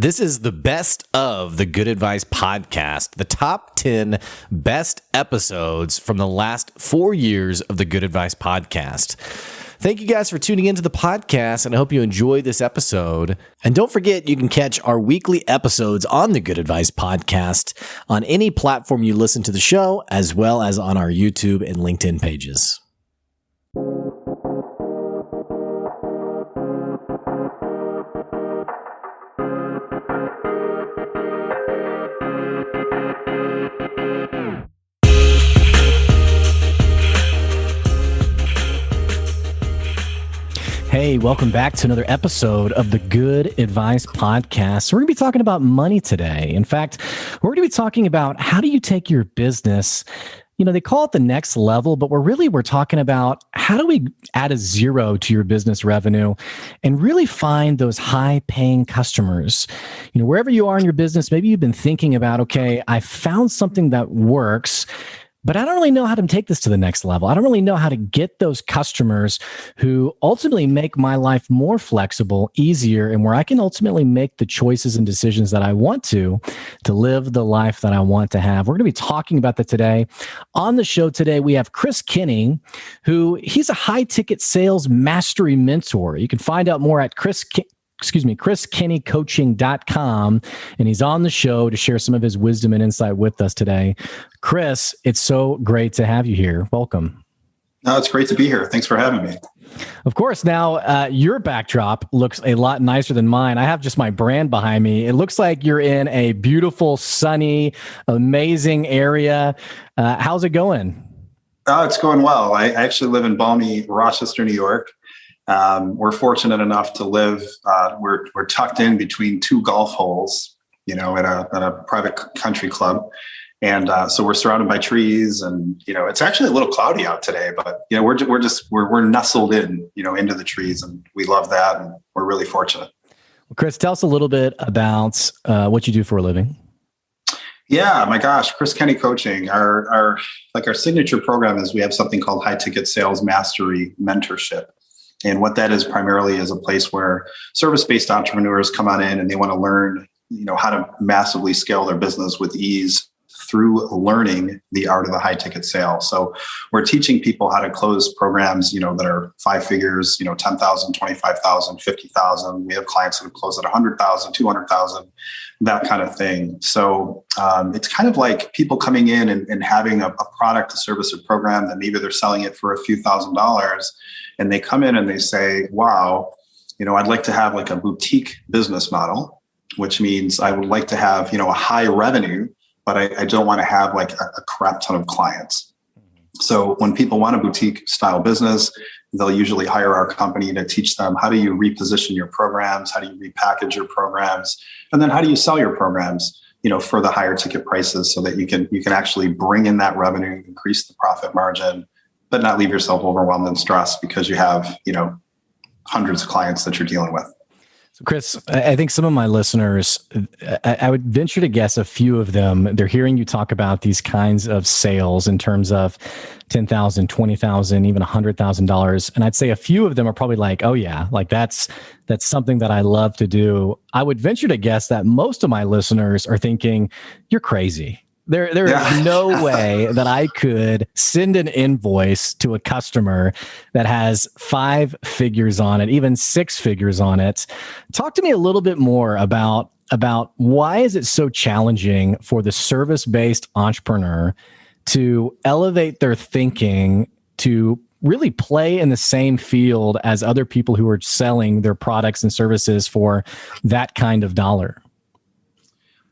This is the best of the Good Advice podcast, the top 10 best episodes from the last 4 years of the Good Advice podcast. Thank you guys for tuning into the podcast, and I hope you enjoyed this episode. And don't forget, you can catch our weekly episodes on the Good Advice podcast on any platform you listen to the show, as well as on our YouTube and LinkedIn pages. Hey, welcome back to another episode of the Good Advice podcast. So we're going to be talking about money today. In fact, we're going to be talking about how do you take your business, they call it the next level, but we're talking about how do we add a zero to your business revenue and really find those high paying customers. Wherever you are in your business, maybe you've been thinking about, okay, I found something that works, but I don't really know how to take this to the next level. I don't really know how to get those customers who ultimately make my life more flexible, easier, and where I can ultimately make the choices and decisions that I want to live the life that I want to have. We're going to be talking about that today. On the show today, we have Kenney, he's a high ticket sales mastery mentor. You can find out more at chriskenneycoaching.com. And he's on the show to share some of his wisdom and insight with us today. Chris, it's so great to have you here. Welcome. No, it's great to be here. Thanks for having me. Of course. Now, your backdrop looks a lot nicer than mine. I have just my brand behind me. It looks like you're in a beautiful, sunny, amazing area. How's it going? Oh, it's going well. I actually live in balmy Rochester, New York. We're fortunate enough to live, we're tucked in between two golf holes, at a private country club. And so we're surrounded by trees and, it's actually a little cloudy out today, but, we're nestled in, into the trees, and we love that. And we're really fortunate. Well, Chris, tell us a little bit about what you do for a living. Yeah, my gosh, Kenney Coaching, our signature program is we have something called High Ticket Sales Mastery Mentorship. And what that is primarily is a place where service-based entrepreneurs come on in and they want to learn, how to massively scale their business with ease through learning the art of the high ticket sale. So we're teaching people how to close programs, that are 5 figures, 10,000, 25,000, 50,000. We have clients that have closed at 100,000, 200,000, that kind of thing. So it's kind of like people coming in and having a product, a service, or program that maybe they're selling it for a few $1,000s. And they come in and they say, wow, I'd like to have like a boutique business model, which means I would like to have, a high revenue, but I don't want to have like a crap ton of clients. So when people want a boutique style business, they'll usually hire our company to teach them how do you reposition your programs, how do you repackage your programs, and then how do you sell your programs, for the higher ticket prices so that you can actually bring in that revenue, increase the profit margin, but not leave yourself overwhelmed and stressed because you have, hundreds of clients that you're dealing with. So Chris, I think some of my listeners, I would venture to guess a few of them, they're hearing you talk about these kinds of sales in terms of $10,000, $20,000, even $100,000. And I'd say a few of them are probably like, oh yeah, like that's something that I love to do. I would venture to guess that most of my listeners are thinking, you're crazy. There is no way that I could send an invoice to a customer that has 5 figures on it, even 6 figures on it. Talk to me a little bit more about why is it so challenging for the service-based entrepreneur to elevate their thinking to really play in the same field as other people who are selling their products and services for that kind of dollar?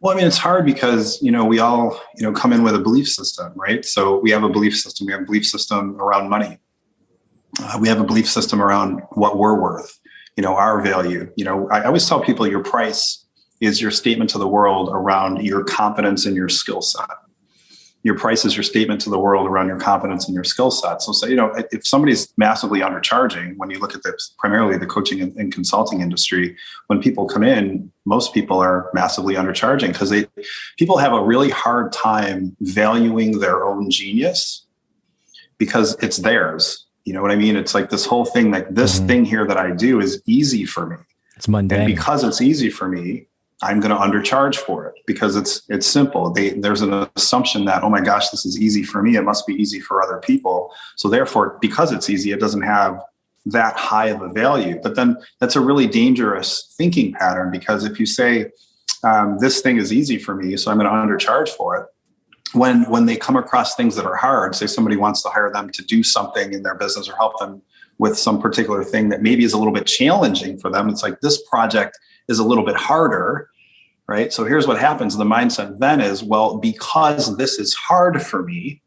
Well, it's hard because, we all, come in with a belief system, right? So we have a belief system. We have a belief system around money. We have a belief system around what we're worth, our value. I always tell people your price is your statement to the world around your competence and your skill set. Your price is your statement to the world around your competence and your skill set. So say, if somebody's massively undercharging, when you look at primarily the coaching and consulting industry, when people come in, most people are massively undercharging because people have a really hard time valuing their own genius because it's theirs. You know what I mean? It's like this whole thing, like this thing here that I do is easy for me. It's mundane. And because it's easy for me, I'm going to undercharge for it because it's simple. There's an assumption that, oh my gosh, this is easy for me. It must be easy for other people. So therefore, because it's easy, it doesn't have that high of a value. But then that's a really dangerous thinking pattern, because if you say, this thing is easy for me, so I'm going to undercharge for it. When they come across things that are hard, say somebody wants to hire them to do something in their business or help them with some particular thing that maybe is a little bit challenging for them. It's like, this project is a little bit harder, right? So here's what happens. The mindset then is, well, because this is hard for me,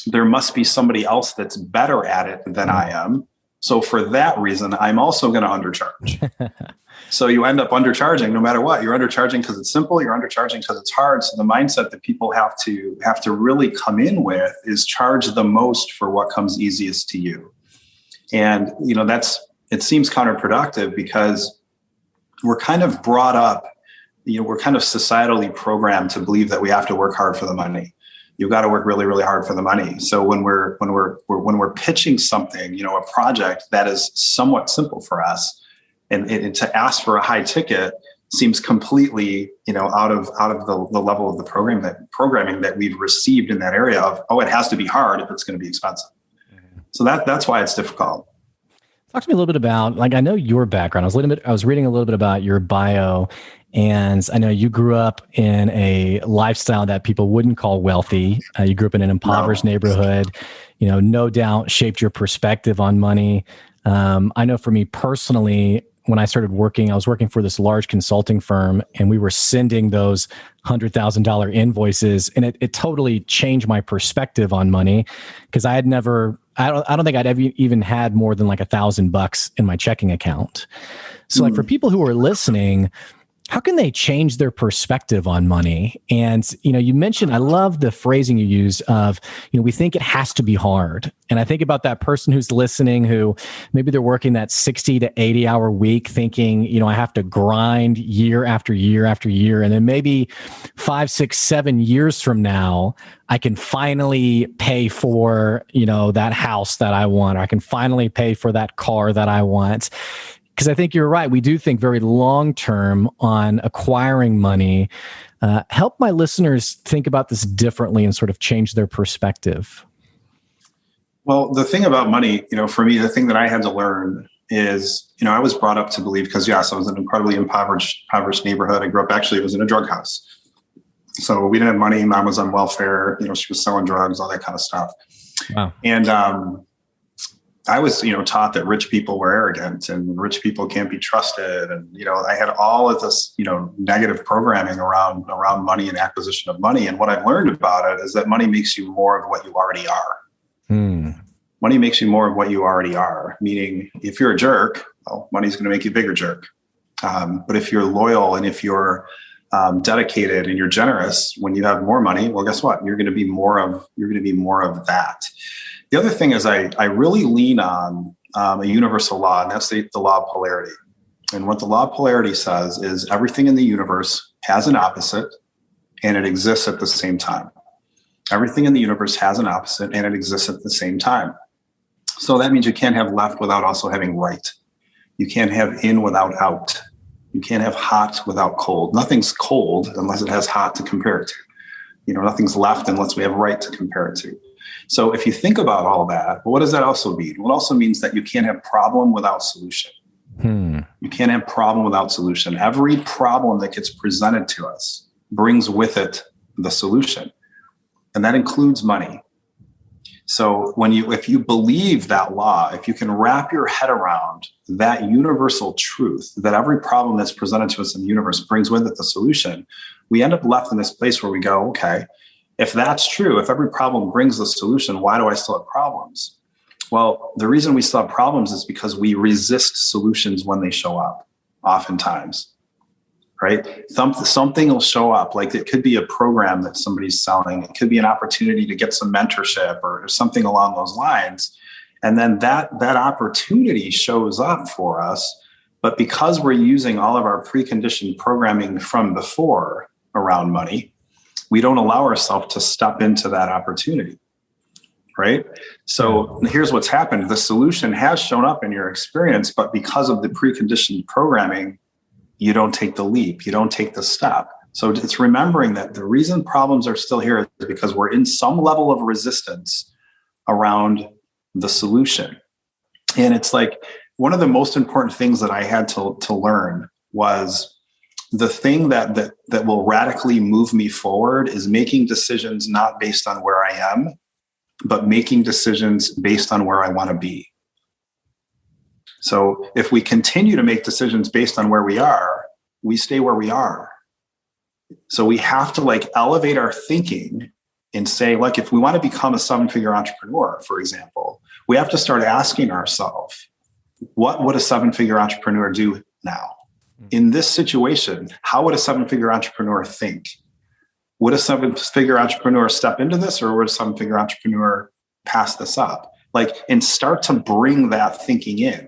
there must be somebody else that's better at it than I am. So for that reason, I'm also going to undercharge. So you end up undercharging no matter what. You're undercharging because it's simple. You're undercharging because it's hard. So the mindset that people have to really come in with is charge the most for what comes easiest to you. And, it seems counterproductive because we're kind of brought up, we're kind of societally programmed to believe that we have to work hard for the money. You've got to work really, really hard for the money. So when we're pitching something, a project that is somewhat simple for us, and to ask for a high ticket seems completely, out of the level of the programming that we've received in that area of, oh, it has to be hard if it's going to be expensive. So that's why it's difficult. Talk to me a little bit about, I know your background. I was reading a little bit about your bio, and I know you grew up in a lifestyle that people wouldn't call wealthy. You grew up in an impoverished neighborhood, no doubt shaped your perspective on money. I know for me personally, when I started working, I was working for this large consulting firm, and we were sending those $100,000 invoices, and it totally changed my perspective on money, because I don't think I'd ever even had more than like $1,000 in my checking account. So for people who are listening, how can they change their perspective on money? And, you mentioned, I love the phrasing you use of, we think it has to be hard. And I think about that person who's listening, who maybe they're working that 60 to 80 hour week thinking, I have to grind year after year after year. And then maybe 5, 6, 7 years from now, I can finally pay for, that house that I want, or I can finally pay for that car that I want. Because I think you're right. We do think very long-term on acquiring money. Help my listeners think about this differently and sort of change their perspective. Well, the thing about money, for me, the thing that I had to learn is, I was brought up to believe, because yes, I was in an incredibly impoverished neighborhood. I grew up, actually, it was in a drug house. So we didn't have money. Mom was on welfare. She was selling drugs, all that kind of stuff. Wow. And, I was, taught that rich people were arrogant and rich people can't be trusted. And, I had all of this, negative programming around money and acquisition of money. And what I've learned about it is that money makes you more of what you already are. Money makes you more of what you already are. Meaning, if you're a jerk, well, money's going to make you a bigger jerk. But if you're loyal and if you're dedicated and you're generous, when you have more money, well, guess what? You're going to be more of that. The other thing is I really lean on a universal law, and that's the law of polarity. And what the law of polarity says is everything in the universe has an opposite, and it exists at the same time. Everything in the universe has an opposite, and it exists at the same time. So that means you can't have left without also having right. You can't have in without out. You can't have hot without cold. Nothing's cold unless it has hot to compare it to. Nothing's left unless we have right to compare it to. So if you think about all that, what does that also mean? Well, it also means that you can't have problem without solution. You can't have problem without solution. Every problem that gets presented to us brings with it the solution. And that includes money. So if you believe that law, if you can wrap your head around that universal truth, that every problem that's presented to us in the universe brings with it the solution, we end up left in this place where we go, okay, if that's true, if every problem brings the solution, why do I still have problems? Well, the reason we still have problems is because we resist solutions when they show up, oftentimes, right? Something will show up, like it could be a program that somebody's selling. It could be an opportunity to get some mentorship or something along those lines. And then that opportunity shows up for us. But because we're using all of our preconditioned programming from before around money, we don't allow ourselves to step into that opportunity, right? So here's what's happened. The solution has shown up in your experience, but because of the preconditioned programming, you don't take the leap, you don't take the step. So it's remembering that the reason problems are still here is because we're in some level of resistance around the solution. And it's like one of the most important things that I had to learn was the thing that will radically move me forward is making decisions not based on where I am, but making decisions based on where I want to be. So if we continue to make decisions based on where we are, we stay where we are. So we have to like elevate our thinking and say, like, if we want to become a 7-figure entrepreneur, for example, we have to start asking ourselves, what would a 7-figure entrepreneur do now? In this situation, how would a 7-figure entrepreneur think? Would a 7-figure entrepreneur step into this, or would a 7-figure entrepreneur pass this up? Like, and start to bring that thinking in.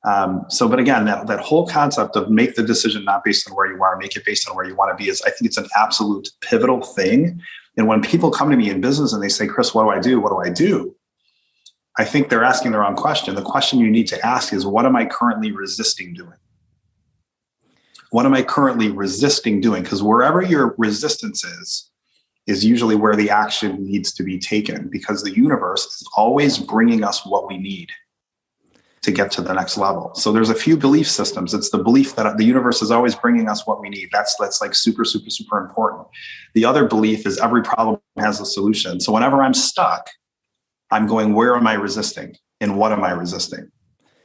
But again, that whole concept of make the decision not based on where you are, make it based on where you want to be I think it's an absolute pivotal thing. And when people come to me in business and they say, Chris, what do I do? What do I do? I think they're asking the wrong question. The question you need to ask is, what am I currently resisting doing? What am I currently resisting doing? Because wherever your resistance is usually where the action needs to be taken, because the universe is always bringing us what we need to get to the next level. So there's a few belief systems. It's the belief that the universe is always bringing us what we need. That's like super, super, super important. The other belief is every problem has a solution. So whenever I'm stuck, I'm going, where am I resisting? And what am I resisting?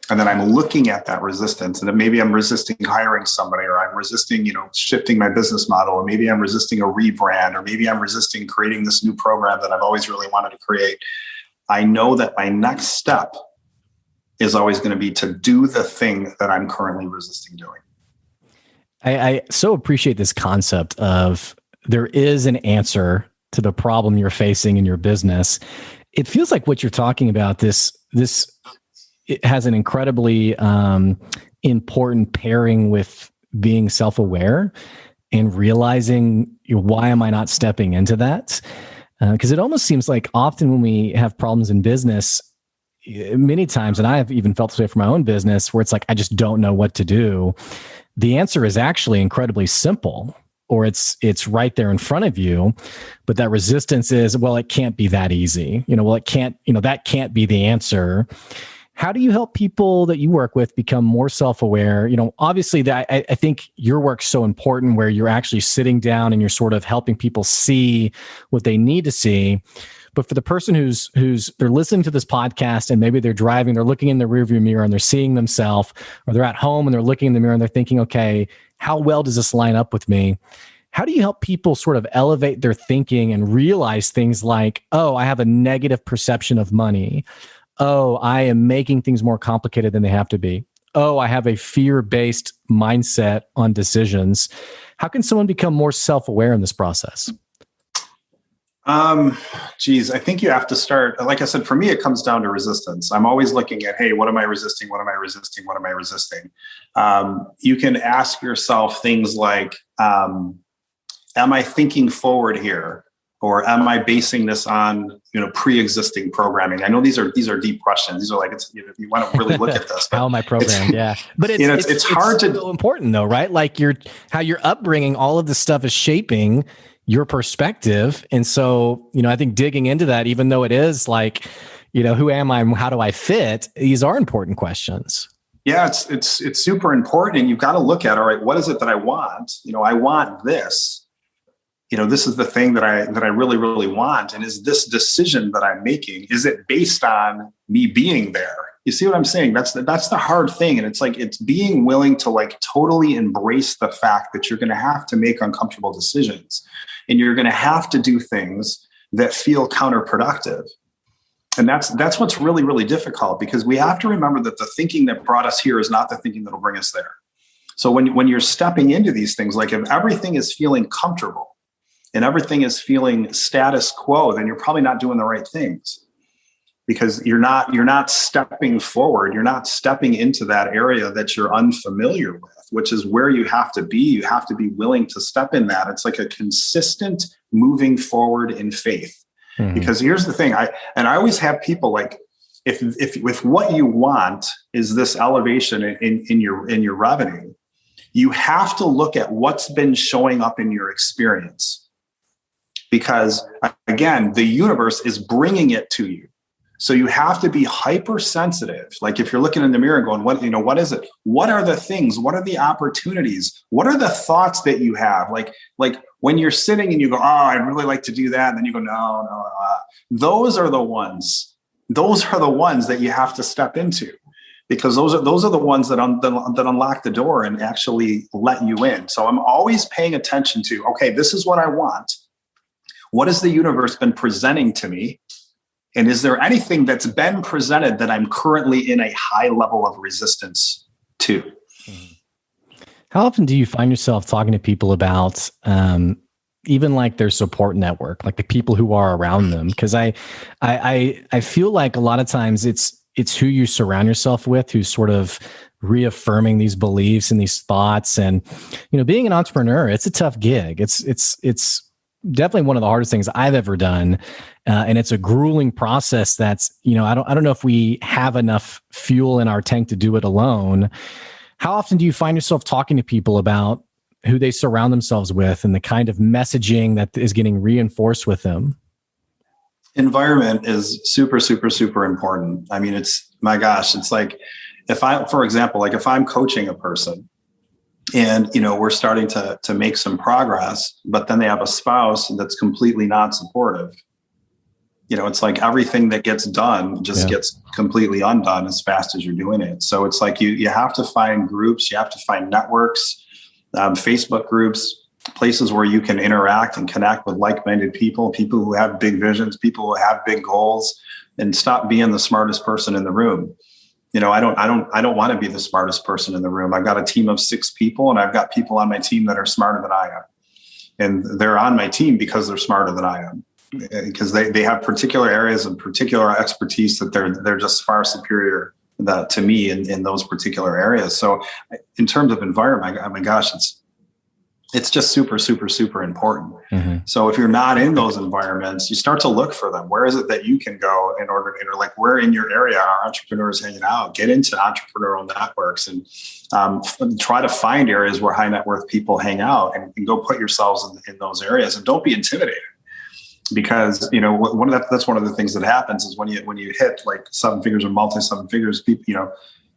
And then I'm looking at that resistance. And then maybe I'm resisting hiring somebody, or I'm resisting, shifting my business model, or maybe I'm resisting a rebrand, or maybe I'm resisting creating this new program that I've always really wanted to create. I know that my next step is always going to be to do the thing that I'm currently resisting doing. I so appreciate this concept of there is an answer to the problem you're facing in your business. It feels like what you're talking about, this it has an incredibly important pairing with being self-aware and realizing, why am I not stepping into that? Because it almost seems like often when we have problems in business, many times, and I have even felt this way for my own business, where it's like, I just don't know what to do. The answer is actually incredibly simple, or it's right there in front of you. But that resistance is, well, it can't be that easy. It can't, that can't be the answer. How do you help people that you work with become more self-aware? Obviously that I think your work's so important, where you're actually sitting down and you're sort of helping people see what they need to see. But for the person who's they're listening to this podcast and maybe they're driving, they're looking in the rearview mirror and they're seeing themselves, or they're at home and they're looking in the mirror and they're thinking, okay, how well does this line up with me? How do you help people sort of elevate their thinking and realize things like, oh, I have a negative perception of money. Oh, I am making things more complicated than they have to be. Oh, I have a fear-based mindset on decisions. How can someone become more self-aware in this process? I think you have to start, like I said, for me, it comes down to resistance. I'm always looking at, hey, what am I resisting? What am I resisting? What am I resisting? You can ask yourself things like, am I thinking forward here? Or am I basing this on, pre-existing programming? I know these are deep questions. These are like, if you want to really look at this. How am I programmed? Yeah. But it's hard to so important though, right? Like how your upbringing, all of this stuff is shaping your perspective. And so, I think digging into that, even though it is like, who am I and how do I fit? These are important questions. Yeah, it's super important. And you've got to look at, all right, what is it that I want? I want this. This is the thing that I really, really want. And is this decision that I'm making, is it based on me being there? You see what I'm saying? That's the hard thing. And it's like, it's being willing to like totally embrace the fact that you're going to have to make uncomfortable decisions, and you're going to have to do things that feel counterproductive. And that's what's really, really difficult, because we have to remember that the thinking that brought us here is not the thinking that'll bring us there. So when you're stepping into these things, like if everything is feeling comfortable and everything is feeling status quo, then you're probably not doing the right things, because you're not stepping forward. You're not stepping into that area that you're unfamiliar with, which is where you have to be. You have to be willing to step in that. It's like a consistent moving forward in faith. Mm-hmm. Because here's the thing, I always have people like, if what you want is this elevation in your revenue, you have to look at what's been showing up in your experience, because again, the universe is bringing it to you. So you have to be hypersensitive. Like if you're looking in the mirror and going, what is it? What are the things? What are the opportunities? What are the thoughts that you have? Like when you're sitting and you go, oh, I'd really like to do that. And then you go, no. Those are the ones that you have to step into, because those are the ones that unlock the door and actually let you in. So I'm always paying attention to, okay, this is what I want. What has the universe been presenting to me? And is there anything that's been presented that I'm currently in a high level of resistance to? How often do you find yourself talking to people about even like their support network, like the people who are around them? Because I feel like a lot of times it's who you surround yourself with who's sort of reaffirming these beliefs and these thoughts. And being an entrepreneur, it's a tough gig. It's definitely one of the hardest things I've ever done. And it's a grueling process that's, I don't know if we have enough fuel in our tank to do it alone. How often do you find yourself talking to people about who they surround themselves with and the kind of messaging that is getting reinforced with them? Environment is super, super, super important. I mean, it's like if I'm coaching a person, and, we're starting to make some progress, but then they have a spouse that's completely not supportive. It's like everything that gets done just gets completely undone as fast as you're doing it. So it's like you have to find groups, you have to find networks, Facebook groups, places where you can interact and connect with like-minded people who have big visions, people who have big goals, and stop being the smartest person in the room. I don't want to be the smartest person in the room. I've got a team of 6 people, and I've got people on my team that are smarter than I am. And they're on my team because they're smarter than I am, because they have particular areas and particular expertise that they're just far superior to me in those particular areas. So in terms of environment, oh my gosh, it's just super, super, super important. Mm-hmm. So if you're not in those environments, you start to look for them. Where is it that you can go in order to, like, where in your area are entrepreneurs hanging out? Get into entrepreneurial networks and try to find areas where high net worth people hang out, and go put yourselves in those areas, and don't be intimidated. Because that's one of the things that happens is when you hit like 7 figures or multi 7 figures,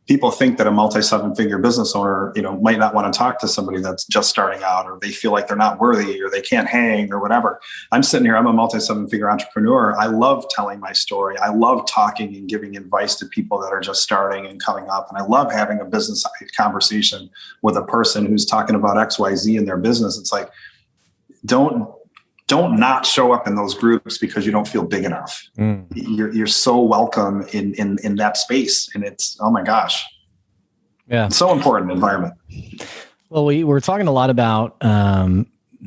people think that a multi 7-figure business owner, might not want to talk to somebody that's just starting out, or they feel like they're not worthy, or they can't hang, or whatever. I'm sitting here, I'm a multi 7-figure entrepreneur. I love telling my story. I love talking and giving advice to people that are just starting and coming up. And I love having a business conversation with a person who's talking about XYZ in their business. It's like, don't not show up in those groups because you don't feel big enough. You're so welcome in that space. And it's, oh my gosh. Yeah. It's so important environment. Well, we're talking a lot about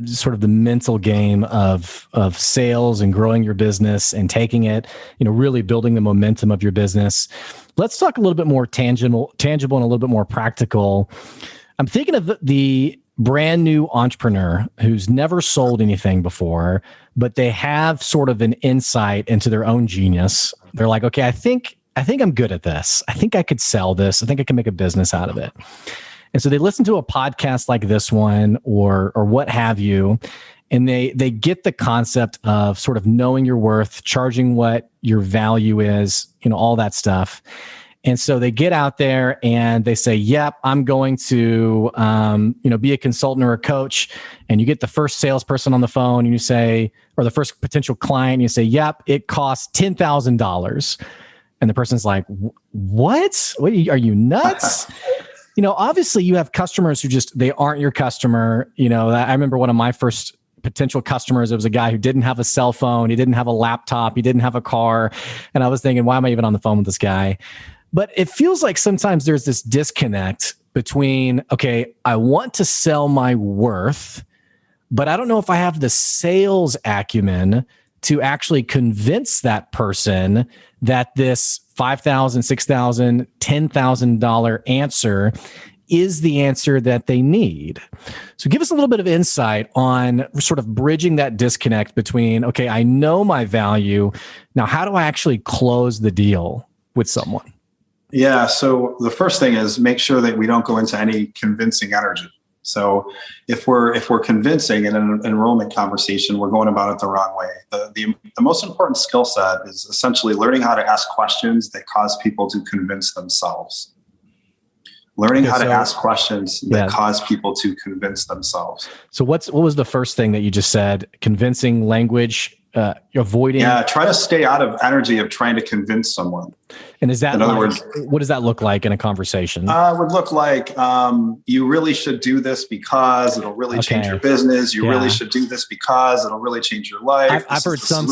sort of the mental game of sales and growing your business and taking it, really building the momentum of your business. Let's talk a little bit more tangible and a little bit more practical. I'm thinking of the brand new entrepreneur who's never sold anything before, but they have sort of an insight into their own genius. They're like, okay, I think I'm good at this. I think I could sell this. I think I can make a business out of it. And so they listen to a podcast like this one or what have you, and they get the concept of sort of knowing your worth, charging what your value is, all that stuff. And so they get out there and they say, yep, I'm going to, be a consultant or a coach. And you get the first salesperson on the phone and you say, or the first potential client, and you say, yep, it costs $10,000. And the person's like, what? Are you nuts? Obviously you have customers who they aren't your customer. I remember one of my first potential customers, it was a guy who didn't have a cell phone. He didn't have a laptop. He didn't have a car. And I was thinking, why am I even on the phone with this guy? But it feels like sometimes there's this disconnect between, okay, I want to sell my worth, but I don't know if I have the sales acumen to actually convince that person that this $5,000, $6,000, $10,000 answer is the answer that they need. So give us a little bit of insight on sort of bridging that disconnect between, okay, I know my value. Now, how do I actually close the deal with someone? Yeah. So the first thing is make sure that we don't go into any convincing energy. So if we're convincing in an enrollment conversation, we're going about it the wrong way. The most important skill set is essentially learning how to ask questions that cause people to convince themselves. Learning how to ask questions that cause people to convince themselves. So what was the first thing that you just said? Convincing language, avoiding. Yeah, try to stay out of energy of trying to convince someone. And is that, in other words, what does that look like in a conversation? It would look like you really should do this because it'll really change your business. You really should do this because it'll really change your life. I've heard some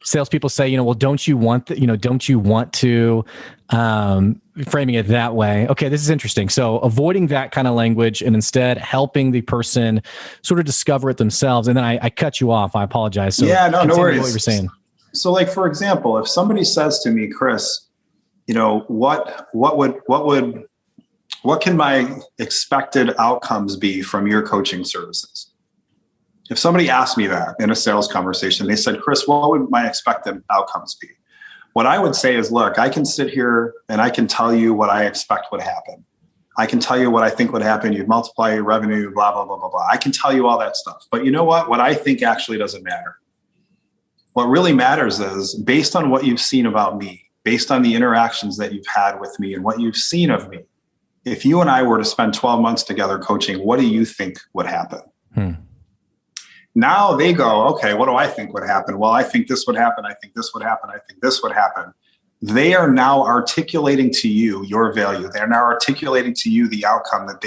salespeople say, well, don't you want to, framing it that way. Okay, this is interesting. So avoiding that kind of language and instead helping the person sort of discover it themselves. And then I cut you off. I apologize. So yeah, no worries. What you're saying. So like, for example, if somebody says to me, Chris, what can my expected outcomes be from your coaching services? If somebody asked me that in a sales conversation, they said, Chris, what would my expected outcomes be? What I would say is, look, I can sit here and I can tell you what I expect would happen. I can tell you what I think would happen. You'd multiply your revenue, blah, blah, blah, blah, blah. I can tell you all that stuff. But you know what? What I think actually doesn't matter. What really matters is based on what you've seen about me, based on the interactions that you've had with me and what you've seen of me, if you and I were to spend 12 months together coaching, what do you think would happen? Now they go, okay, what do I think would happen? Well, I think this would happen. I think this would happen. I think this would happen. They are now articulating to you your value. They're now articulating to you the outcome that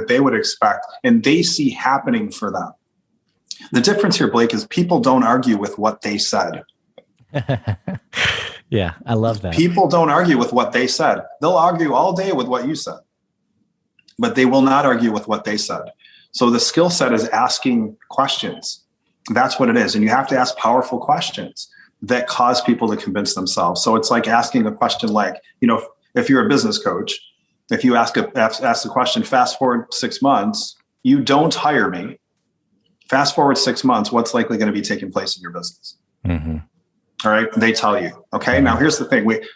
they would expect, and they see happening for them. The difference here, Blake, is people don't argue with what they said. Yeah, I love that. People don't argue with what they said. They'll argue all day with what you said, but they will not argue with what they said. So the skill set is asking questions. That's what it is. And you have to ask powerful questions that cause people to convince themselves. So it's like asking a question like, if you're a business coach, if you ask the question, fast forward 6 months, you don't hire me. Fast forward 6 months, what's likely going to be taking place in your business? Mm-hmm. All right. They tell you. Okay. Now here's the thing. We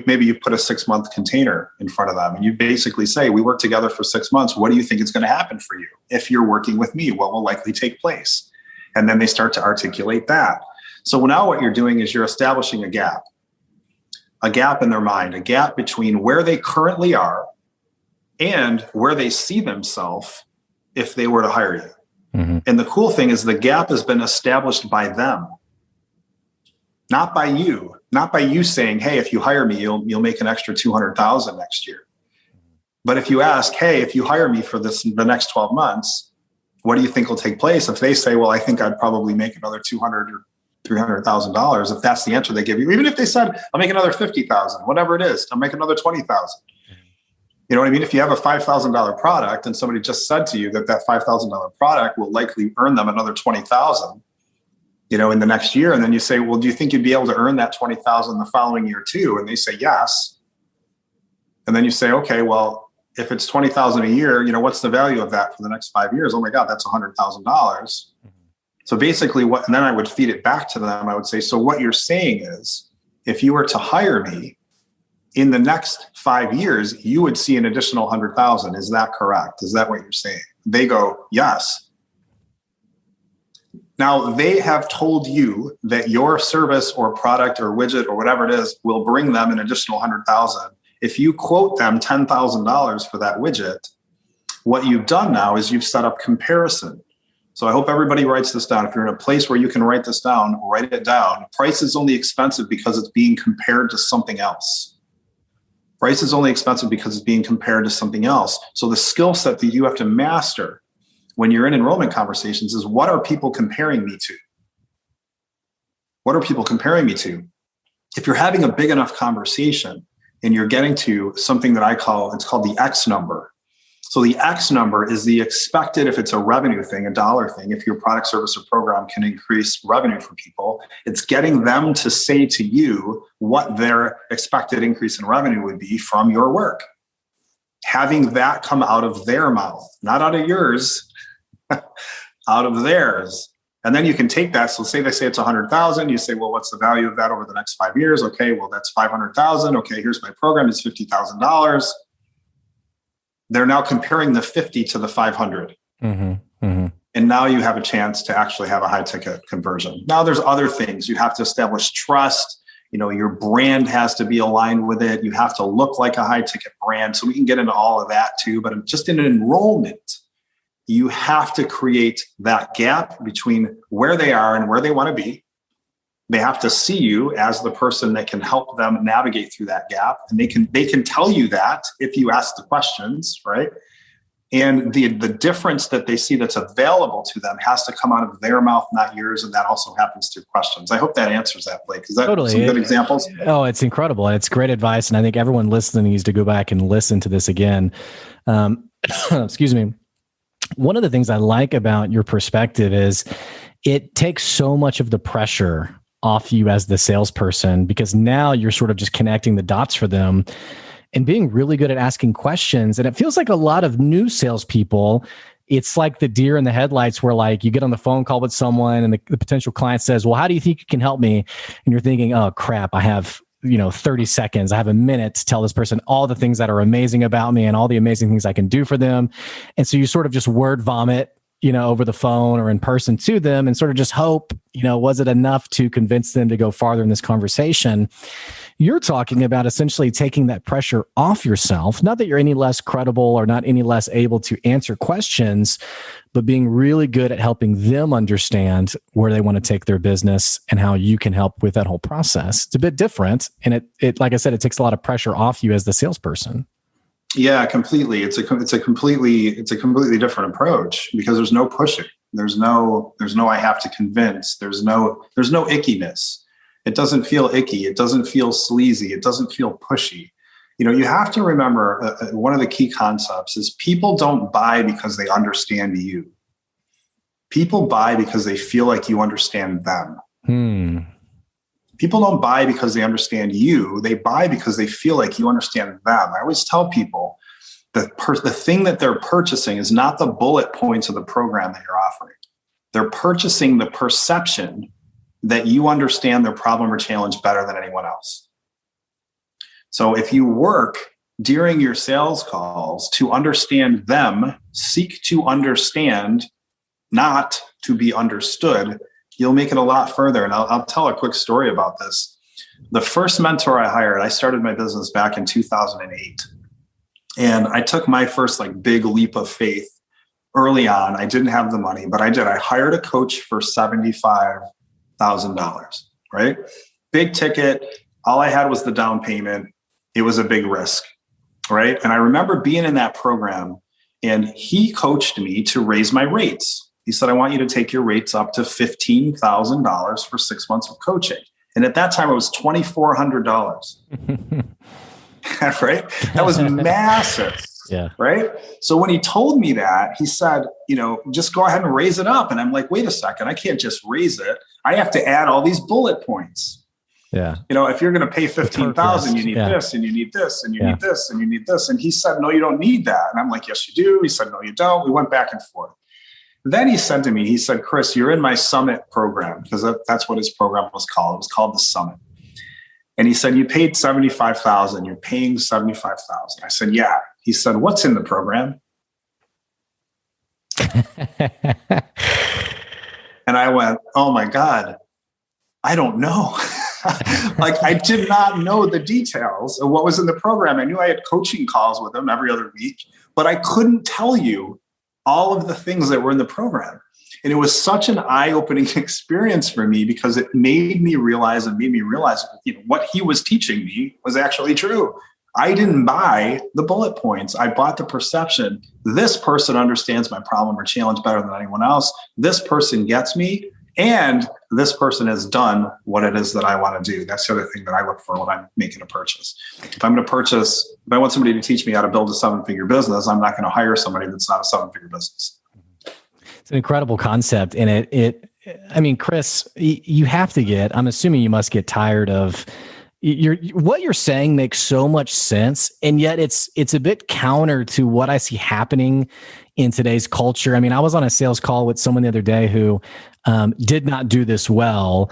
maybe you put a 6-month container in front of them and you basically say, we work together for 6 months. What do you think is going to happen for you? If you're working with me, what will likely take place? And then they start to articulate that. So now what you're doing is you're establishing a gap in their mind, a gap between where they currently are and where they see themselves if they were to hire you. Mm-hmm. And the cool thing is the gap has been established by them. Not by you saying, hey, if you hire me, you'll make an extra $200,000 next year. But if you ask, hey, if you hire me for the next 12 months, what do you think will take place? If they say, well, I think I'd probably make another $200,000 or $300,000, if that's the answer they give you, even if they said, I'll make another $50,000, whatever it is, I'll make another $20,000. You know what I mean? If you have a $5,000 product and somebody just said to you that $5,000 product will likely earn them another $20,000, in the next year. And then you say, well, do you think you'd be able to earn that $20,000 the following year too? And they say, yes. And then you say, okay, well, if it's $20,000 a year, what's the value of that for the next 5 years? Oh my God, that's $100,000. So basically and then I would feed it back to them. I would say, so what you're saying is if you were to hire me in the next 5 years, you would see an additional 100,000. Is that correct? Is that what you're saying? They go, yes. Now, they have told you that your service or product or widget or whatever it is will bring them an additional 100,000. If you quote them $10,000 for that widget, what you've done now is you've set up comparison. So I hope everybody writes this down. If you're in a place where you can write this down, write it down. Price is only expensive because it's being compared to something else. Price is only expensive because it's being compared to something else. So the skill set that you have to master when you're in enrollment conversations is, what are people comparing me to? What are people comparing me to? If you're having a big enough conversation and you're getting to something that it's called the X number. So the X number is the expected, if it's a revenue thing, a dollar thing, if your product, service, or program can increase revenue for people, it's getting them to say to you what their expected increase in revenue would be from your work. Having that come out of their mouth, not out of yours, out of theirs. And then you can take that. So say they say it's 100,000. You say, well, what's the value of that over the next 5 years? Okay, well, that's 500,000. Okay, here's my program. It's $50,000. they're now comparing the 50 to the 500. And now you have a chance to actually have a high ticket conversion. Now there's other things. You have to establish trust. Your brand has to be aligned with it. You have to look like a high ticket brand. So we can get into all of that too. But just in an enrollment, you have to create that gap between where they are and where they want to be. They have to see you as the person that can help them navigate through that gap. And they can tell you that if you ask the questions, right? And the difference that they see that's available to them has to come out of their mouth, not yours. And that also happens through questions. I hope that answers that, Blake. Is that totally some good examples? Oh, it's incredible. And it's great advice. And I think everyone listening needs to go back and listen to this again. Excuse me. One of the things I like about your perspective is it takes so much of the pressure off you as the salesperson, because now you're sort of just connecting the dots for them and being really good at asking questions. And it feels like a lot of new salespeople, it's like the deer in the headlights where like you get on the phone call with someone and the potential client says, well, how do you think you can help me? And you're thinking, oh crap, I have 30 seconds. I have a minute to tell this person all the things that are amazing about me and all the amazing things I can do for them. And so you sort of just word vomit, over the phone or in person to them and sort of just hope, was it enough to convince them to go farther in this conversation? You're talking about essentially taking that pressure off yourself, not that you're any less credible or not any less able to answer questions, but being really good at helping them understand where they want to take their business and how you can help with that whole process. It's a bit different. And it like I said, it takes a lot of pressure off you as the salesperson. Yeah, completely. It's a completely different approach because there's no pushing. There's no I have to convince. There's no ickiness. It doesn't feel icky. It doesn't feel sleazy. It doesn't feel pushy. You have to remember one of the key concepts is people don't buy because they understand you. People buy because they feel like you understand them. People don't buy because they understand you. They buy because they feel like you understand them. I always tell people that the thing that they're purchasing is not the bullet points of the program that you're offering. They're purchasing the perception that you understand their problem or challenge better than anyone else. So if you work during your sales calls to understand them, seek to understand, not to be understood, you'll make it a lot further. And I'll tell a quick story about this. The first mentor I hired, I started my business back in 2008. And I took my first big leap of faith early on. I didn't have the money, but I did. I hired a coach for $75,000, right? Big ticket. All I had was the down payment. It was a big risk, right? And I remember being in that program and he coached me to raise my rates. He said, I want you to take your rates up to $15,000 for 6 months of coaching. And at that time, it was $2,400. Right? That was massive. Yeah. Right? So when he told me that, he said, just go ahead and raise it up. And I'm like, wait a second, I can't just raise it. I have to add all these bullet points. Yeah. If you're going to pay $15,000, you need this and you need this and you need this and you need this. And he said, no, you don't need that. And I'm like, yes, you do. He said, no, you don't. We went back and forth. Then he said to me, he said, Chris, you're in my Summit program, because that's what his program was called. It was called the Summit. And he said, you paid $75,000. You're paying $75,000. I said, yeah. He said, what's in the program? And I went, oh my God, I don't know. I did not know the details of what was in the program. I knew I had coaching calls with him every other week, but I couldn't tell you all of the things that were in the program. And it was such an eye-opening experience for me because it made me realize what he was teaching me was actually true. I didn't buy the bullet points. I bought the perception. This person understands my problem or challenge better than anyone else. This person gets me. And this person has done what it is that I want to do. That's the other thing that I look for when I'm making a purchase. If I want somebody to teach me how to build a 7-figure business, I'm not going to hire somebody that's not a 7-figure business. It's an incredible concept. And Chris, you have to I'm assuming you must get tired of what you're saying makes so much sense. And yet it's a bit counter to what I see happening in today's culture. I was on a sales call with someone the other day who did not do this well.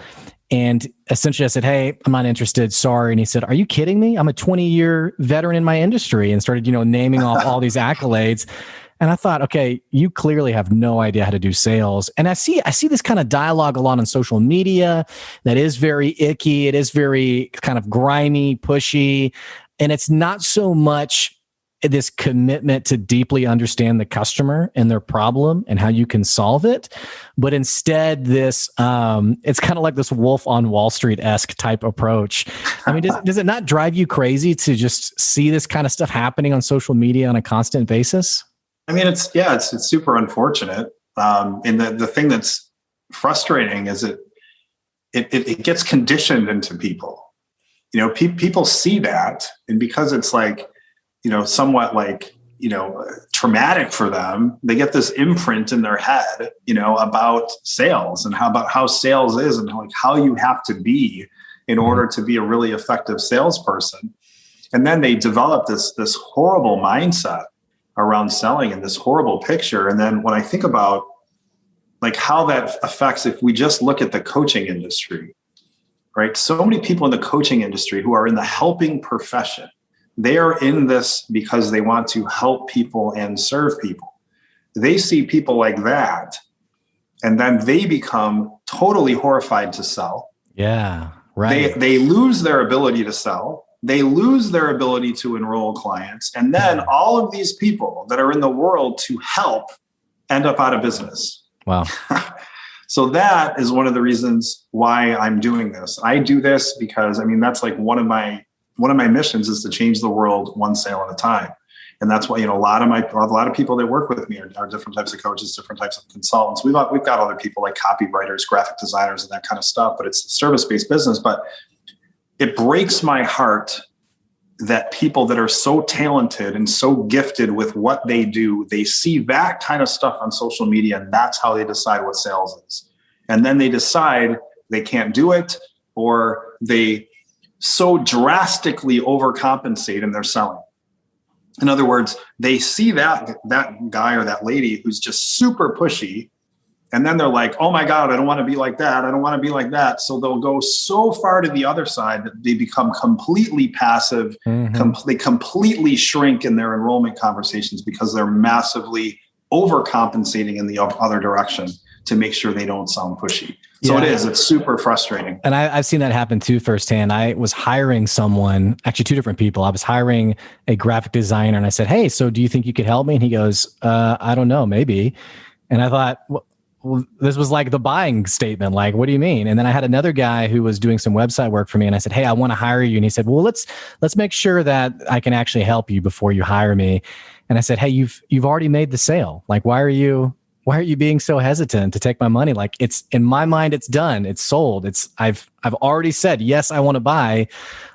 And essentially I said, hey, I'm not interested. Sorry. And he said, are you kidding me? I'm a 20-year veteran in my industry, and started, naming off all these accolades. And I thought, okay, you clearly have no idea how to do sales. And I see this kind of dialogue a lot on social media that is very icky. It is very kind of grimy, pushy. And it's not so much this commitment to deeply understand the customer and their problem and how you can solve it, but instead this, it's kind of like this Wolf on Wall Street-esque type approach. I mean, does it not drive you crazy to just see this kind of stuff happening on social media on a constant basis? I mean, it's super unfortunate. And the thing that's frustrating is it gets conditioned into people. People see that, and because it's like, somewhat like, traumatic for them, they get this imprint in their head, about sales and how sales is, and how you have to be in order to be a really effective salesperson. And then they develop this horrible mindset around selling and this horrible picture. And then when I think about like how that affects, if we just look at the coaching industry, right? So many people in the coaching industry who are in the helping profession, they are in this because they want to help people and serve people. They see people like that, and then they become totally horrified to sell. Yeah, right. They lose their ability to sell. They lose their ability to enroll clients. And then all of these people that are in the world to help end up out of business. Wow. So that is one of the reasons why I'm doing this. I do this because, that's like one of my missions is to change the world one sale at a time. And that's why, a lot of people that work with me are different types of coaches, different types of consultants. We've got other people like copywriters, graphic designers, and that kind of stuff, but it's a service-based business. But it breaks my heart that people that are so talented and so gifted with what they do, they see that kind of stuff on social media, and that's how they decide what sales is. And then they decide they can't do it, or they so drastically overcompensate in their selling. In other words, they see that guy or that lady who's just super pushy, and then they're like, oh my God, I don't want to be like that. I don't want to be like that. So they'll go so far to the other side that they become completely passive. They completely shrink in their enrollment conversations because they're massively overcompensating in the other direction to make sure they don't sound pushy. So it's super frustrating. And I've seen that happen too firsthand. I was hiring someone, actually two different people. I was hiring a graphic designer, and I said, hey, so do you think you could help me? And he goes, I don't know, maybe. And I thought, well, this was like the buying statement. Like, what do you mean? And then I had another guy who was doing some website work for me, and I said, hey, I want to hire you. And he said, well, let's make sure that I can actually help you before you hire me. And I said, hey, you've already made the sale. Like, why are you being so hesitant to take my money? Like, it's in my mind, it's done. It's sold. I've already said, yes, I want to buy.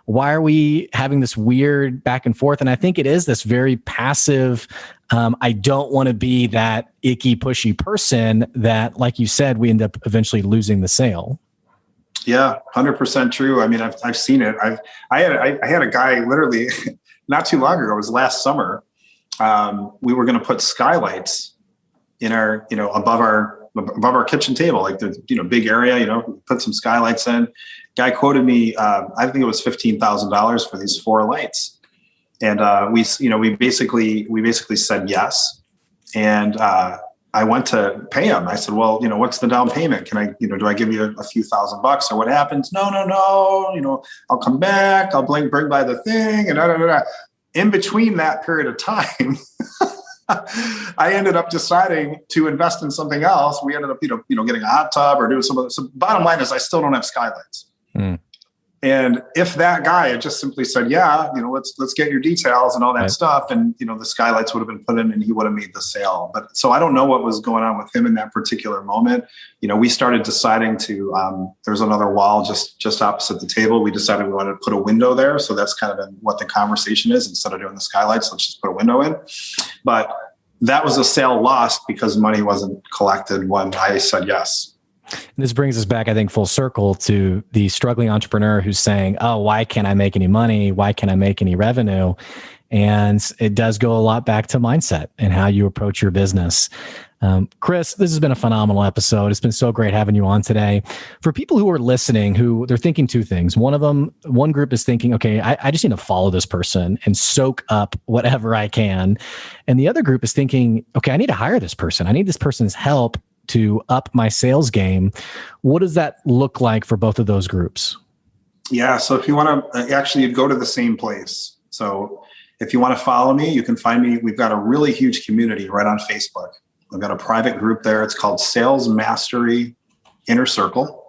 Why are we having this weird back and forth? And I think it is this very passive, I don't want to be that icky, pushy person that, like you said, we end up eventually losing the sale. Yeah, 100% true. I've seen it. I had a guy literally not too long ago, it was last summer. We were going to put skylights in our, above our kitchen table, like the, big area, put some skylights in. Guy quoted me, I think it was $15,000 for these 4 lights. And we basically said yes. And I went to pay him. I said, well, what's the down payment? Can I, do I give you a few $1,000 or what happens? No. I'll come back. I'll bring by the thing. And in between that period of time, I ended up deciding to invest in something else. We ended up, getting a hot tub or doing some of the. So bottom line is I still don't have skylights. And if that guy had just simply said, yeah, let's get your details and all that stuff. And, the skylights would have been put in and he would have made the sale. But so I don't know what was going on with him in that particular moment. We started deciding to, there's another wall just opposite the table. We decided we wanted to put a window there. So that's kind of what the conversation is. Instead of doing the skylights, let's just put a window in. But that was a sale lost because money wasn't collected when I said yes. And this brings us back, I think, full circle to the struggling entrepreneur who's saying, oh, why can't I make any money? Why can't I make any revenue? And it does go a lot back to mindset and how you approach your business. Chris, this has been a phenomenal episode. It's been so great having you on today. For people who are listening, who they're thinking two things. One group is thinking, okay, I just need to follow this person and soak up whatever I can. And the other group is thinking, okay, I need to hire this person. I need this person's help to up my sales game. What does that look like for both of those groups? Yeah. So if you want to, actually, you'd go to the same place. So if you want to follow me, you can find me. We've got a really huge community right on Facebook. I've got a private group there. It's called Sales Mastery Inner Circle.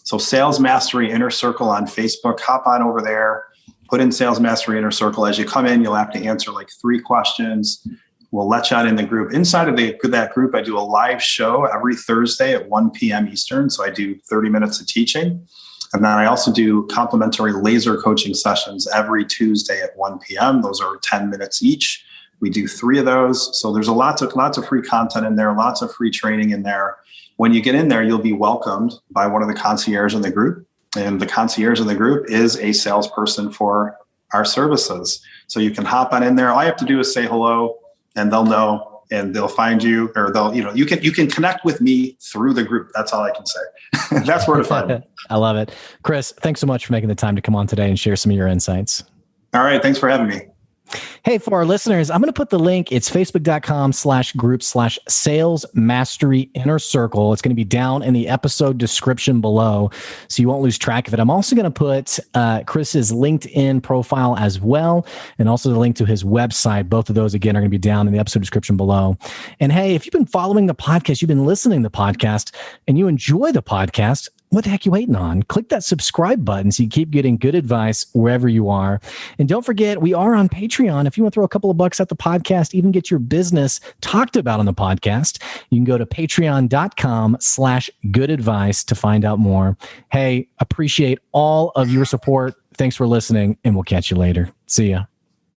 So Sales Mastery Inner Circle on Facebook. Hop on over there, put in Sales Mastery Inner Circle. As you come in, you'll have to answer like 3 questions. We'll let you out in the group. Inside of that group, I do a live show every Thursday at 1 p.m. Eastern. So I do 30 minutes of teaching. And then I also do complimentary laser coaching sessions every Tuesday at 1 p.m. Those are 10 minutes each. We do 3 of those. So there's lots of free content in there, lots of free training in there. When you get in there, you'll be welcomed by one of the concierges in the group. And the concierge in the group is a salesperson for our services. So you can hop on in there. All you have to do is say hello, and they'll know, and they'll find you, or you can connect with me through the group. That's all I can say. That's where to find me. I love it. Chris, thanks so much for making the time to come on today and share some of your insights. All right. Thanks for having me. Hey, for our listeners, I'm going to put the link. It's facebook.com/group/sales mastery inner circle. It's going to be down in the episode description below, so you won't lose track of it. I'm also going to put Chris's LinkedIn profile as well, and also the link to his website. Both of those, again, are going to be down in the episode description below. And hey, if you've been following the podcast, you've been listening to the podcast, and you enjoy the podcast, what the heck are you waiting on? Click that subscribe button so you keep getting good advice wherever you are. And don't forget, we are on Patreon. If you want to throw a couple of bucks at the podcast, even get your business talked about on the podcast, you can go to patreon.com/goodadvice to find out more. Hey, appreciate all of your support. Thanks for listening, and we'll catch you later. See ya.